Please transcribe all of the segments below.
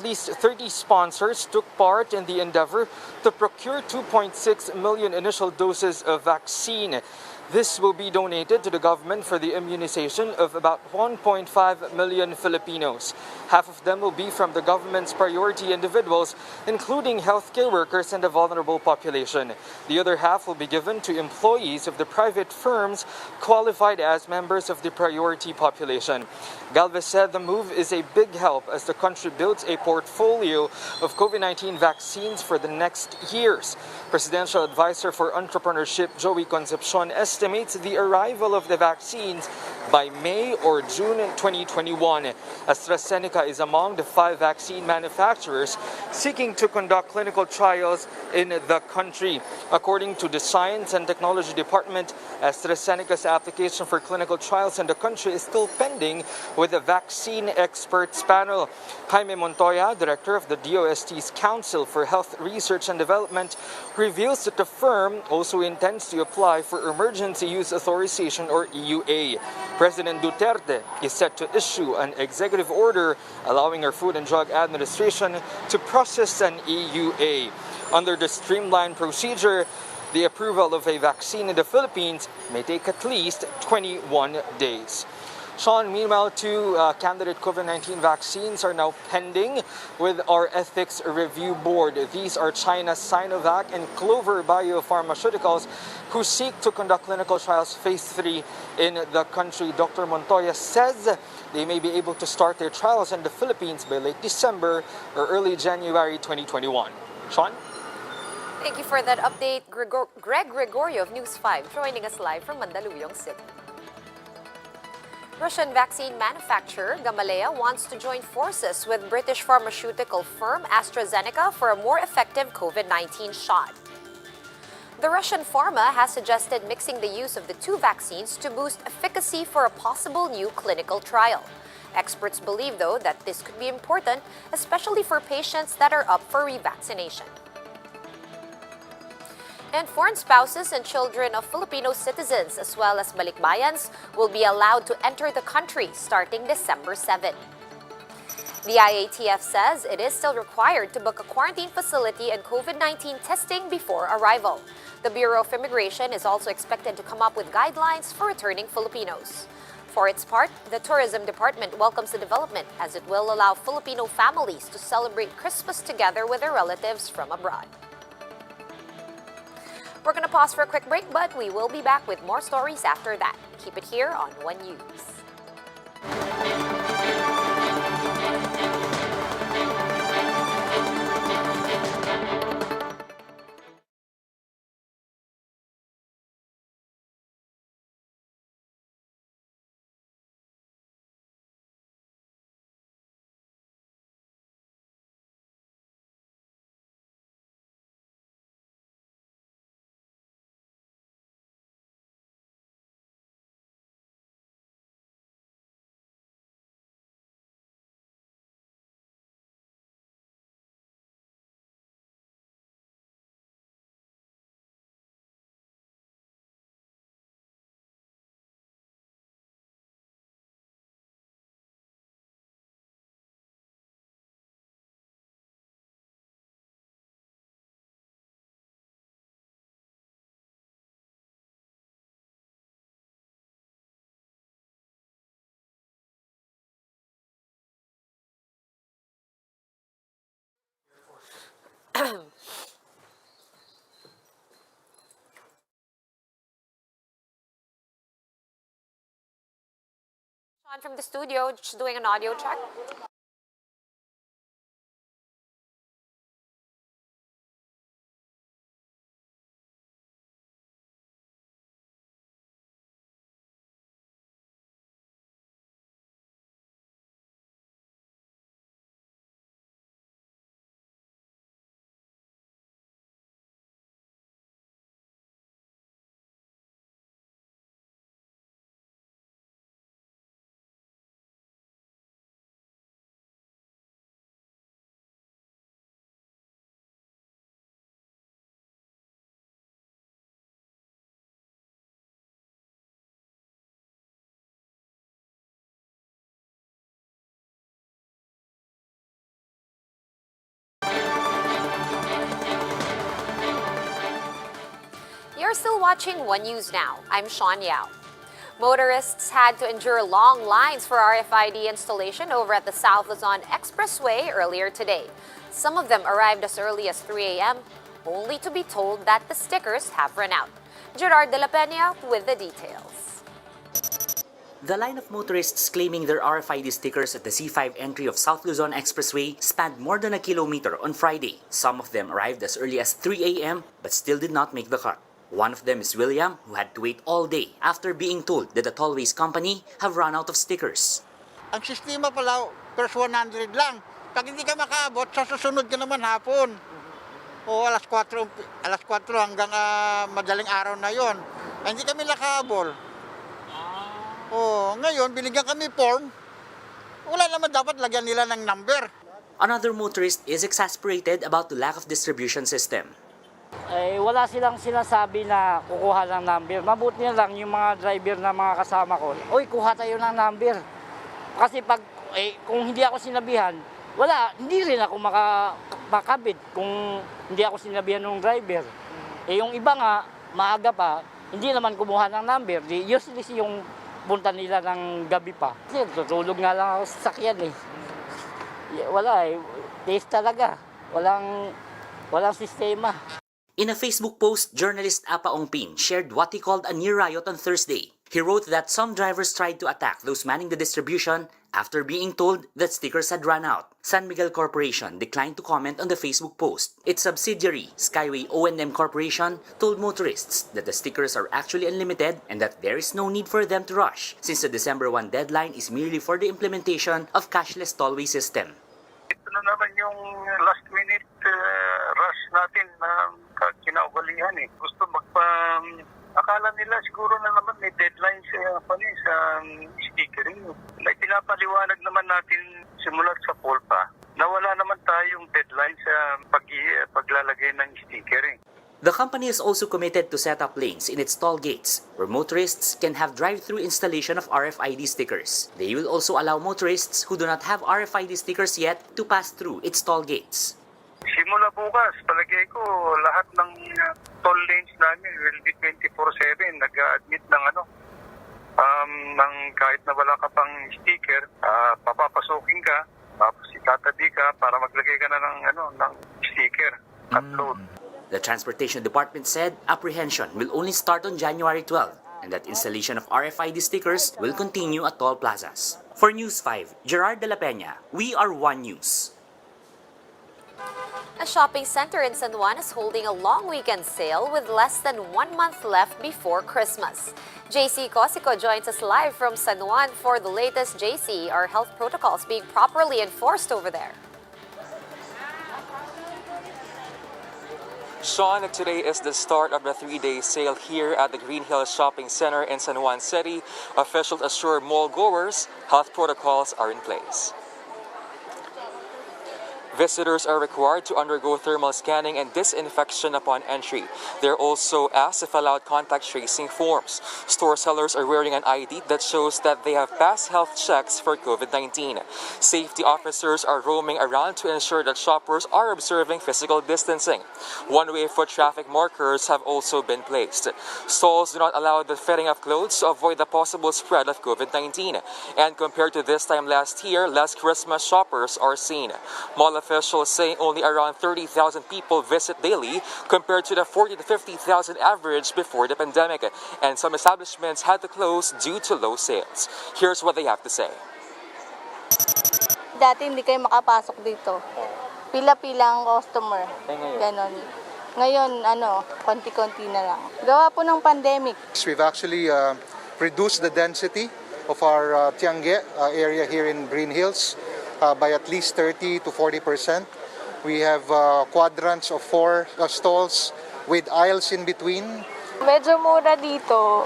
At least 30 sponsors took part in the endeavor to procure 2.6 million initial doses of vaccine. This will be donated to the government for the immunization of about 1.5 million Filipinos. Half of them will be from the government's priority individuals, including healthcare workers and the vulnerable population. The other half will be given to employees of the private firms qualified as members of the priority population. Galvez said the move is a big help as the country builds a portfolio of COVID-19 vaccines for the next years. Presidential Advisor for Entrepreneurship Joey Concepcion estimates the arrival of the vaccines by May or June 2021. AstraZeneca is among the 5 vaccine manufacturers seeking to conduct clinical trials in the country. According to the Science and Technology Department, AstraZeneca's application for clinical trials in the country is still pending with the Vaccine Experts Panel. Jaime Montoya, director of the DOST's Council for Health Research and Development, reveals that the firm also intends to apply for Emergency Use Authorization or EUA. President Duterte is set to issue an executive order allowing our Food and Drug Administration to process an EUA. Under the streamlined procedure, the approval of a vaccine in the Philippines may take at least 21 days. Sean, meanwhile, 2 candidate COVID-19 vaccines are now pending with our Ethics Review Board. These are China's Sinovac and Clover Biopharmaceuticals, who seek to conduct clinical trials phase 3 in the country. Dr. Montoya says they may be able to start their trials in the Philippines by late December or early January 2021. Sean? Thank you for that update. Greg Gregorio of News 5 joining us live from Mandaluyong City. Russian vaccine manufacturer Gamaleya wants to join forces with British pharmaceutical firm AstraZeneca for a more effective COVID-19 shot. The Russian pharma has suggested mixing the use of the 2 vaccines to boost efficacy for a possible new clinical trial. Experts believe, though, that this could be important, especially for patients that are up for revaccination. And foreign spouses and children of Filipino citizens, as well as balikbayans, will be allowed to enter the country starting December 7. The IATF says it is still required to book a quarantine facility and COVID-19 testing before arrival. The Bureau of Immigration is also expected to come up with guidelines for returning Filipinos. For its part, the Tourism Department welcomes the development as it will allow Filipino families to celebrate Christmas together with their relatives from abroad. We're going to pause for a quick break, but we will be back with more stories after that. Keep it here on One News. Sean from the studio, just doing an audio check. You're still watching One News Now. I'm Sean Yao. Motorists had to endure long lines for RFID installation over at the South Luzon Expressway earlier today. Some of them arrived as early as 3 a.m., only to be told that the stickers have run out. Gerard de la Peña with the details. The line of motorists claiming their RFID stickers at the C5 entry of South Luzon Expressway spanned more than a kilometer on Friday. Some of them arrived as early as 3 a.m. but still did not make the cut. One of them is William, who had to wait all day after being told that the tollways company have run out of stickers. Ang sistema pala, first 100 lang. Pag hindi ka makaabot, sa susunod ka naman hapon. O alas 4 hanggang madaling araw na yon. Hindi kami nakahabol. Ngayon, binigyan kami form. Wala naman dapat lagyan nila ng number. Another motorist is exasperated about the lack of distribution system. Wala silang sinasabi na kukuha ng number. Mabuti na lang yung mga driver na mga kasama ko. Uy, kuha tayo ng number. Kasi kung hindi ako sinabihan, hindi rin ako makakabit kung hindi ako sinabihan ng driver. Yung iba nga, maaga pa, hindi naman kumuha ng number. Usually yung punta nila ng gabi pa. Kasi tutulog nga lang ako sa sakyan . Wala taste talaga. Walang sistema. In a Facebook post, journalist Apa Ongpin shared what he called a near riot on Thursday. He wrote that some drivers tried to attack those manning the distribution after being told that stickers had run out. San Miguel Corporation declined to comment on the Facebook post. Its subsidiary, Skyway O&M Corporation, told motorists that the stickers are actually unlimited and that there is no need for them to rush, since the December 1 deadline is merely for the implementation of cashless tollway system. Ito na naman yung last minute rush natin na kinaugalihan . Gusto akala nila siguro na naman may deadline sa stickering. Pinapaliwanag naman natin simulat sa polpa na wala naman tayong deadline sa paglalagay ng stickering. The company is also committed to set up lanes in its toll gates where motorists can have drive-through installation of RFID stickers. They will also allow motorists who do not have RFID stickers yet to pass through its toll gates. Simula bukas, palagay ko, lahat ng toll lanes namin will be 24/7 nag-admit ng ng kahit na wala ka pang sticker, papapasukin ka, tapos itatabi ka para maglagay ka na ng sticker, upload. The Transportation Department said apprehension will only start on January 12 and that installation of RFID stickers will continue at toll plazas. For News 5, Gerard de la Peña, we are One News. A shopping center in San Juan is holding a long weekend sale with less than 1 month left before Christmas. JC Cosico joins us live from San Juan for the latest. JC, are health protocols being properly enforced over there? Sean, today is the start of the 3-day sale here at the Green Hills Shopping Center in San Juan City. Officials assure mall goers health protocols are in place. Visitors are required to undergo thermal scanning and disinfection upon entry. They're also asked if allowed contact tracing forms. Store sellers are wearing an ID that shows that they have passed health checks for COVID-19. Safety officers are roaming around to ensure that shoppers are observing physical distancing. One-way foot traffic markers have also been placed. Stalls do not allow the fitting of clothes to avoid the possible spread of COVID-19. And compared to this time last year, less Christmas shoppers are seen. Mall officials say only around 30,000 people visit daily compared to the 40,000 to 50,000 average before the pandemic, and some establishments had to close due to low sales. Here's what they have to say. Dati hindi kayo makapasok dito. Pila-pila ang customer. Ganon. Ngayon, konti-konti na lang. Gawa po ng pandemic. We've actually reduced the density of our Tiangge area here in Green Hills by at least 30 to 40%. We have quadrants of 4 stalls with aisles in between. Medyo mura dito.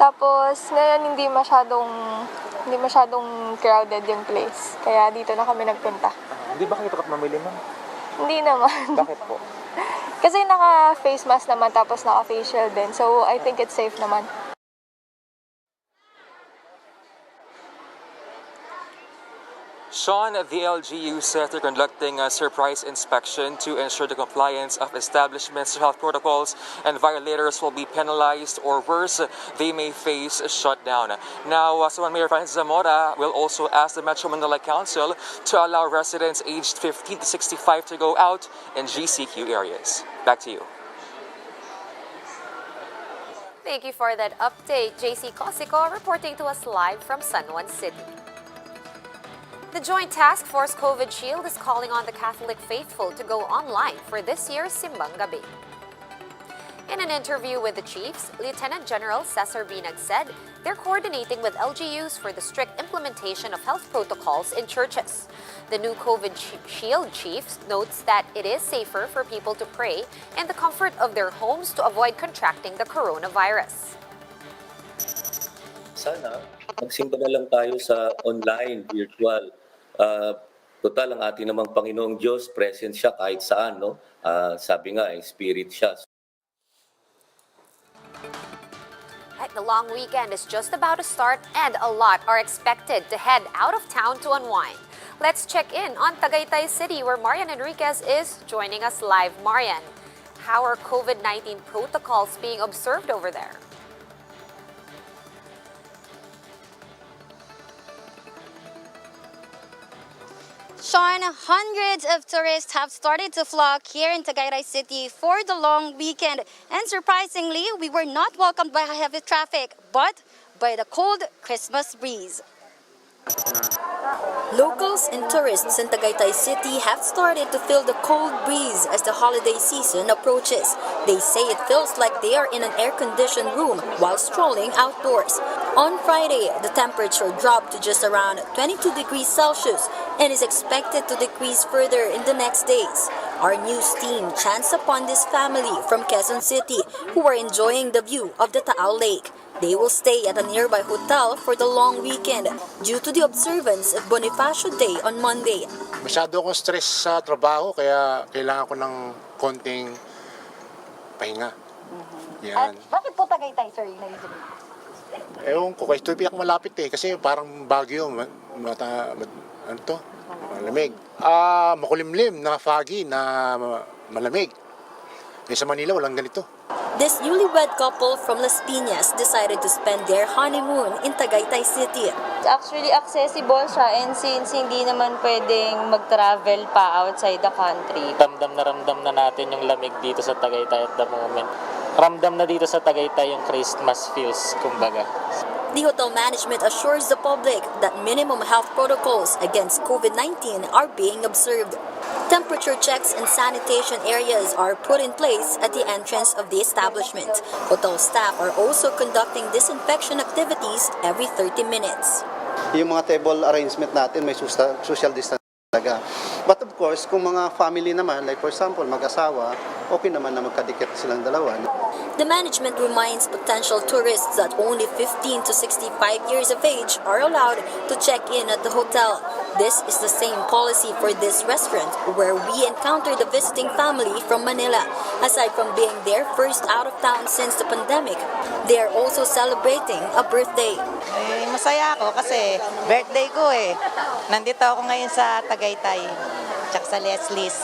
Tapos ngayon hindi masyadong crowded yung place. Kaya dito na kami nagpunta. Hindi ba kayo takot mamili, ma'am? Hindi naman. Bakit po? Kasi naka-face mask naman tapos naka-facial din. So I think it's safe naman. Sean, the LGU said they're conducting a surprise inspection to ensure the compliance of establishments to health protocols, and violators will be penalized, or worse, they may face a shutdown. Now, Suman Mayor Francis Zamora will also ask the Metro Manila Council to allow residents aged 15 to 65 to go out in GCQ areas. Back to you. Thank you for that update, JC Cosico, reporting to us live from San Juan City. The Joint Task Force COVID Shield is calling on the Catholic faithful to go online for this year's Simbangabe. In an interview with the chiefs, Lieutenant General Cesar Binag said they're coordinating with LGUs for the strict implementation of health protocols in churches. The new COVID Shield chief notes that it is safer for people to pray in the comfort of their homes to avoid contracting the coronavirus. Sana, magsimba na lang tayo sa online, virtual. Total, ang ating namang Panginoong Diyos, present siya kahit saan, no? Sabi nga, spirit siya. The long weekend is just about to start and a lot are expected to head out of town to unwind. Let's check in on Tagaytay City where Marian Enriquez is joining us live. Marian, how are COVID-19 protocols being observed over there? Sean, hundreds of tourists have started to flock here in Tagaytay City for the long weekend. And surprisingly, we were not welcomed by heavy traffic, but by the cold Christmas breeze. Locals and tourists in Tagaytay City have started to feel the cold breeze as the holiday season approaches. They say it feels like they are in an air-conditioned room while strolling outdoors. On Friday, the temperature dropped to just around 22 degrees Celsius and is expected to decrease further in the next days. Our news team chanced upon this family from Quezon City who are enjoying the view of the Taal Lake. They will stay at a nearby hotel for the long weekend due to the observance of Bonifacio Day on Monday. Masyado akong stress sa trabaho kaya kailangan ko ng konting pahinga. Yan. At bakit po Tagaytay, sir? Ewan ko, ito yung malapit kasi parang Baguio, malamig. Makulimlim na foggy na malamig. Sa Manila, walang ganito. This newlywed couple from Las Piñas decided to spend their honeymoon in Tagaytay City. Actually, accessible siya and since hindi naman pwedeng mag-travel pa outside the country. Ramdam na natin yung lamig dito sa Tagaytay at the moment. Ramdam na dito sa Tagaytay yung Christmas feels, kumbaga. The hotel management assures the public that minimum health protocols against COVID-19 are being observed. Temperature checks and sanitation areas are put in place at the entrance of the establishment. Hotel staff are also conducting disinfection activities every 30 minutes. Yung mga table arrangement natin may social distance talaga. But of course, kung mga family naman, like for example, mag-asawa, okay naman na magkadikit silang dalawa. The management reminds potential tourists that only 15 to 65 years of age are allowed to check in at the hotel. This is the same policy for this restaurant where we encountered a visiting family from Manila. Aside from being their first out of town since the pandemic, they are also celebrating a birthday. Masaya ako kasi birthday ko eh. Nandito ako ngayon sa Tagaytay, tsaka sa Leslie's.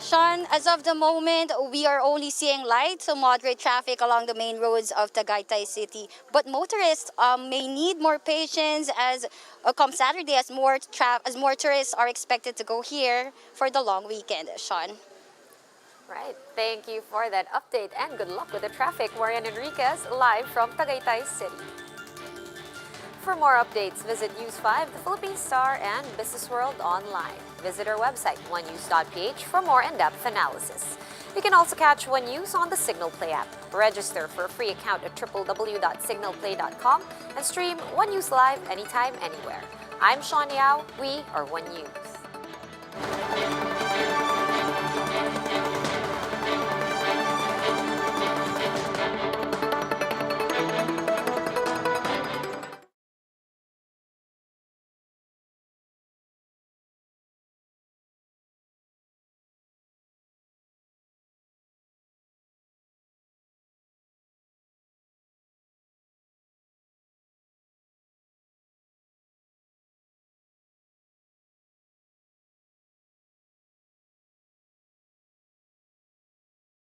Sean, as of the moment, we are only seeing light to moderate traffic along the main roads of Tagaytay City. But motorists may need more patience as come Saturday as more tourists are expected to go here for the long weekend. Sean. Right. Thank you for that update and good luck with the traffic. Marian Enriquez live from Tagaytay City. For more updates, visit News 5, the Philippine Star, and Business World online. Visit our website, onenews.ph, for more in-depth analysis. You can also catch One News on the Signal Play app. Register for a free account at www.signalplay.com and stream One News live anytime, anywhere. I'm Sean Yao. We are One News.